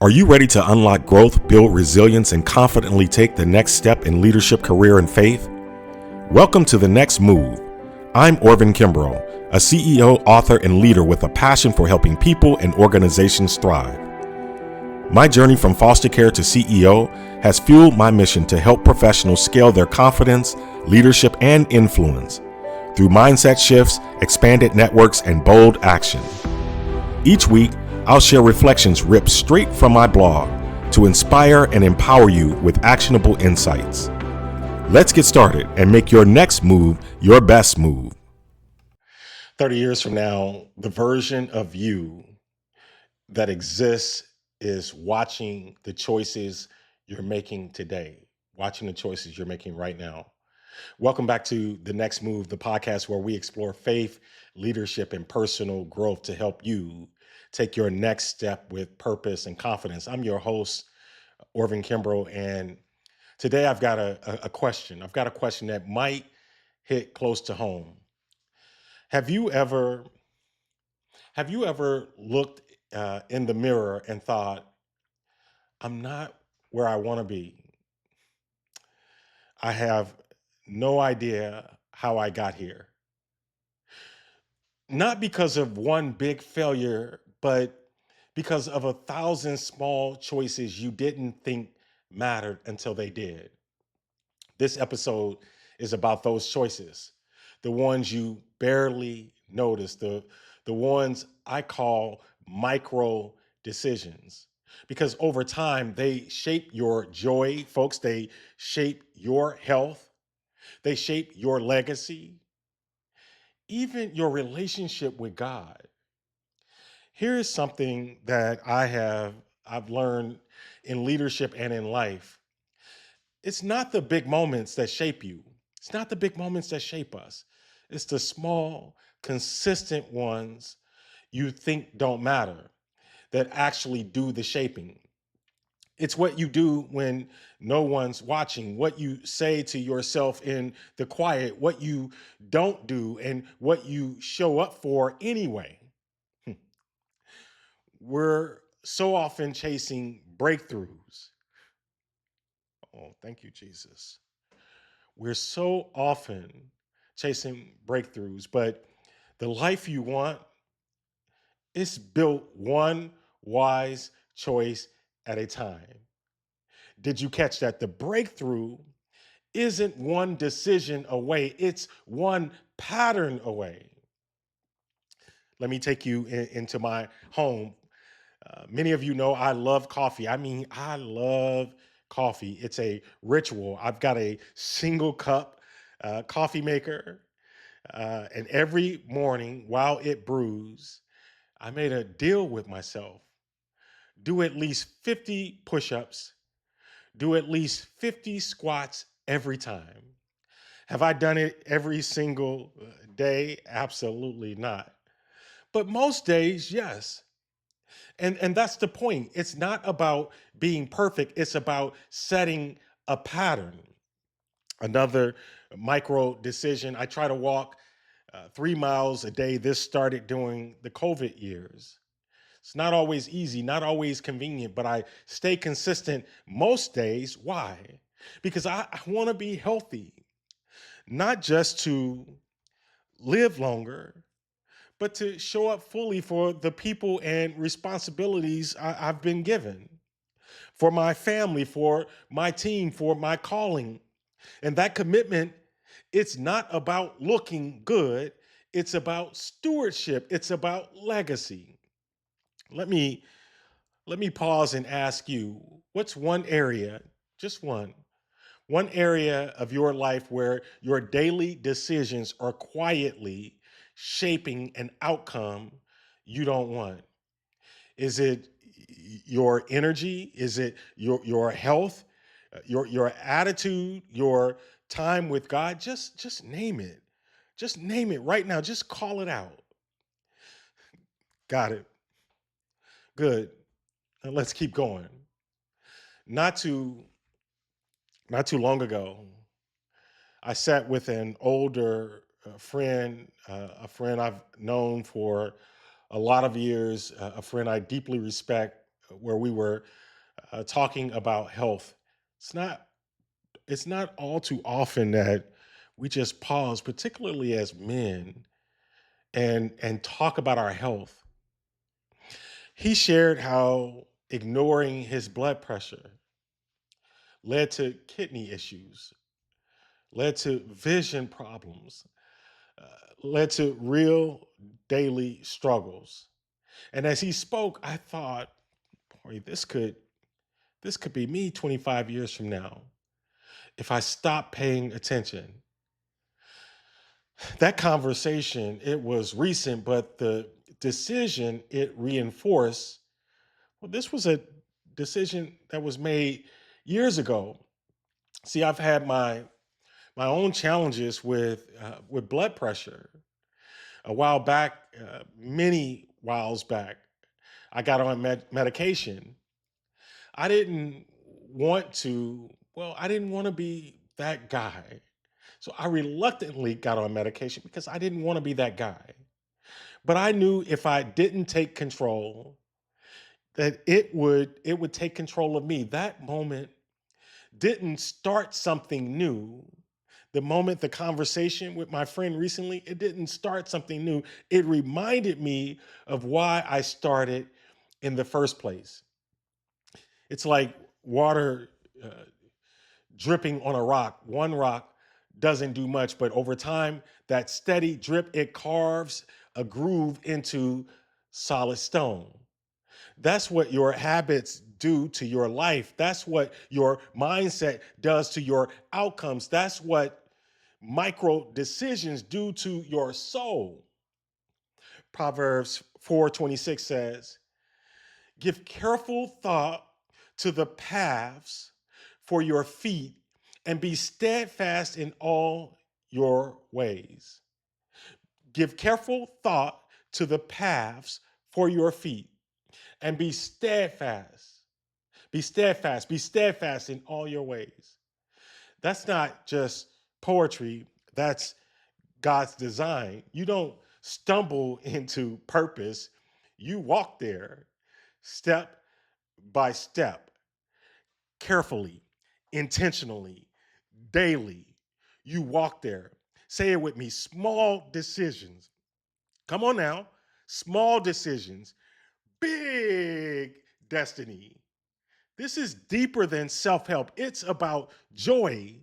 Are you ready to unlock growth, build resilience, and confidently take the next step in leadership, career, and faith? Welcome to The Next Move. I'm Orvin Kimbrough, a CEO, author, and leader with a passion for helping people and organizations thrive. My journey from foster care to CEO has fueled my mission to help professionals scale their confidence, leadership, and influence through mindset shifts, expanded networks, and bold action. Each week, I'll share reflections ripped straight from my blog to inspire and empower you with actionable insights. Let's get started and make your next move your best move. 30 years from now, the version of you that exists is watching the choices you're making today, watching the choices you're making right now. Welcome back to The Next Move, the podcast where we explore faith, leadership, and personal growth to help you take your next step with purpose and confidence. I'm your host, Orvin Kimbrough, and today I've got a question. I've got a question that might hit close to home. Have you ever looked in the mirror and thought, I'm not where I want to be. I have no idea how I got here. Not because of one big failure, but because of 1,000 small choices you didn't think mattered until they did. This episode is about those choices, the ones you barely notice, the ones I call micro decisions. Because over time, they shape your joy, folks. They shape your health. They shape your legacy, even your relationship with God. Here is something that I've learned in leadership and in life. It's not the big moments that shape you. It's not the big moments that shape us. It's the small, consistent ones you think don't matter that actually do the shaping. It's what you do when no one's watching, what you say to yourself in the quiet, what you don't do, and what you show up for anyway. We're so often chasing breakthroughs. Oh, thank you, Jesus. We're so often chasing breakthroughs, but the life you want is built one wise choice at a time. Did you catch that? The breakthrough isn't one decision away, it's one pattern away. Let me take you into my home. Many of you know I love coffee. I love coffee. It's a ritual. I've got a single cup coffee maker, and every morning while it brews, I made a deal with myself. Do at least 50 push ups, do at least 50 squats every time. Have I done it every single day? Absolutely not. But most days, yes. And that's the point. It's not about being perfect, it's about setting a pattern. Another micro decision, I try to walk 3 miles a day. This started during the COVID years. It's not always easy, not always convenient, but I stay consistent most days. Why? Because I want to be healthy, not just to live longer, but to show up fully for the people and responsibilities I've been given, for my family, for my team, for my calling. And that commitment, it's not about looking good, it's about stewardship, it's about legacy. Let me let me pause and ask you, what's one area, just one area of your life where your daily decisions are quietly shaping an outcome you don't want? Is it your energy? Is it your health? Your attitude? Your time with God? Just name it. Just name it right now. Just call it out. Got it. Good. Now let's keep going. Not too not too long ago, I sat with an older friend, a friend I've known for a lot of years, a friend I deeply respect. where we were talking about health. It's not it's not all too often that we just pause, particularly as men, and talk about our health. He shared how ignoring his blood pressure led to kidney issues, led to vision problems, uh, led to real daily struggles. And as he spoke, I thought, boy, this could be me 25 years from now if I stop paying attention. That conversation, it was recent, but the decision it reinforced, well, this was a decision that was made years ago. See, I've had my own challenges with blood pressure. A while back, many whiles back, I got on medication. I didn't I didn't want to be that guy. So I reluctantly got on medication because I didn't want to be that guy. But I knew if I didn't take control, that it would take control of me. That moment didn't start something new. The moment the conversation with my friend recently, it didn't start something new. It reminded me of why I started in the first place. It's like water uh, dripping on a rock. One rock doesn't do much, but over time, that steady drip, it carves a groove into solid stone. That's what your habits do to your life. That's what your mindset does to your outcomes. That's what micro decisions do to your soul. Proverbs 4:26 says, "Give careful thought to the paths for your feet and be steadfast in all your ways." Give careful thought to the paths for your feet and be steadfast. Be steadfast in all your ways. That's not just poetry, that's God's design. You don't stumble into purpose, you walk there step by step, carefully, intentionally, daily. You walk there. Say it with me, small decisions. Come on now. Small decisions, big destiny. This is deeper than self help. It's about joy,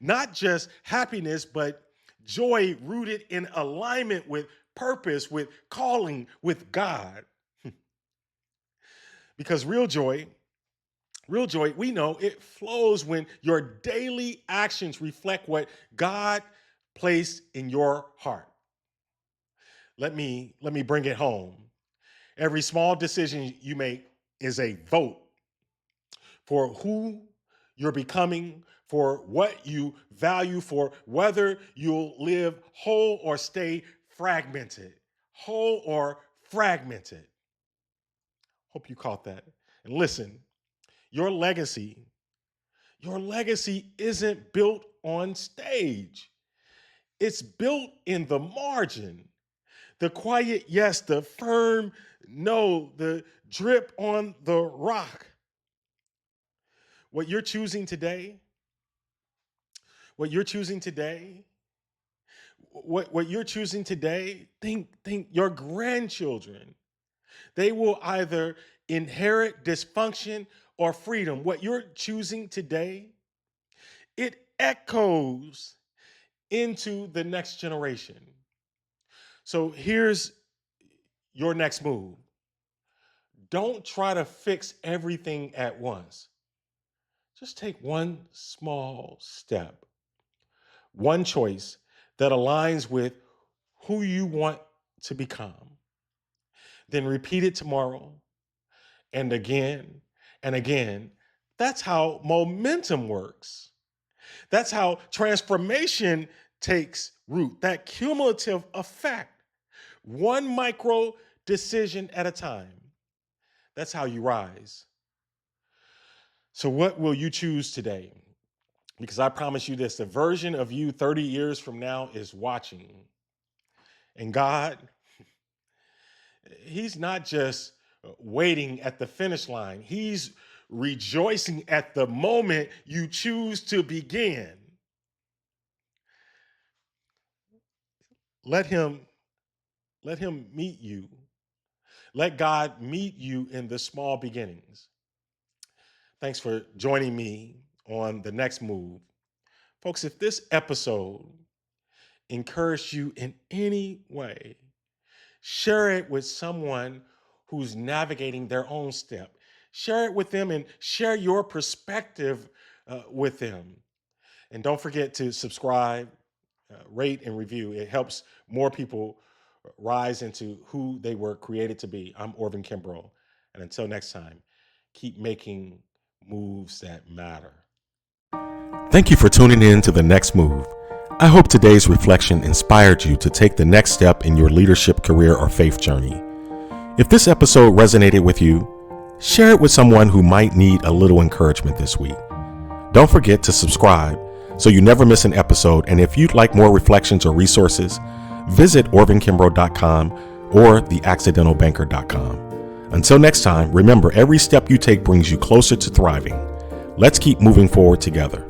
not just happiness, but joy rooted in alignment with purpose, with calling, with God. Because real joy, we know it flows when your daily actions reflect what God placed in your heart. Let me bring it home. Every small decision you make is a vote for who you're becoming, for what you value, for whether you'll live whole or stay fragmented. Whole or fragmented. Hope you caught that. And listen, your legacy, your legacy isn't built on stage. It's built in the margin. The quiet yes, the firm no, the drip on the rock. What you're choosing today, what you're choosing today, what you're choosing today, think your grandchildren. They will either inherit dysfunction or freedom. What you're choosing today, it echoes into the next generation. So here's your next move. Don't try to fix everything at once. Just take one small step, one choice that aligns with who you want to become. Then repeat it tomorrow and again and again. That's how momentum works. That's how transformation takes root, that cumulative effect, one micro decision at a time. That's how you rise. So, what will you choose today? Because I promise you this, the version of you 30 years from now is watching. And God, He's not just waiting at the finish line. He's rejoicing at the moment you choose to begin. Let him meet you. Let God meet you in the small beginnings. Thanks for joining me on The Next Move. Folks, if this episode encouraged you in any way, share it with someone who's navigating their own step. Share it with them and share your perspective with them. And don't forget to subscribe, rate, and review. It helps more people rise into who they were created to be. I'm Orvin Kimbrough. And until next time, keep making moves that matter. Thank you for tuning in to The Next Move. I hope today's reflection inspired you to take the next step in your leadership, career, or faith journey. If this episode resonated with you, share it with someone who might need a little encouragement this week. Don't forget to subscribe so you never miss an episode. And if you'd like more reflections or resources, visit orvinkimbrough.com or theaccidentalbanker.com. Until next time, remember, every step you take brings you closer to thriving. Let's keep moving forward together.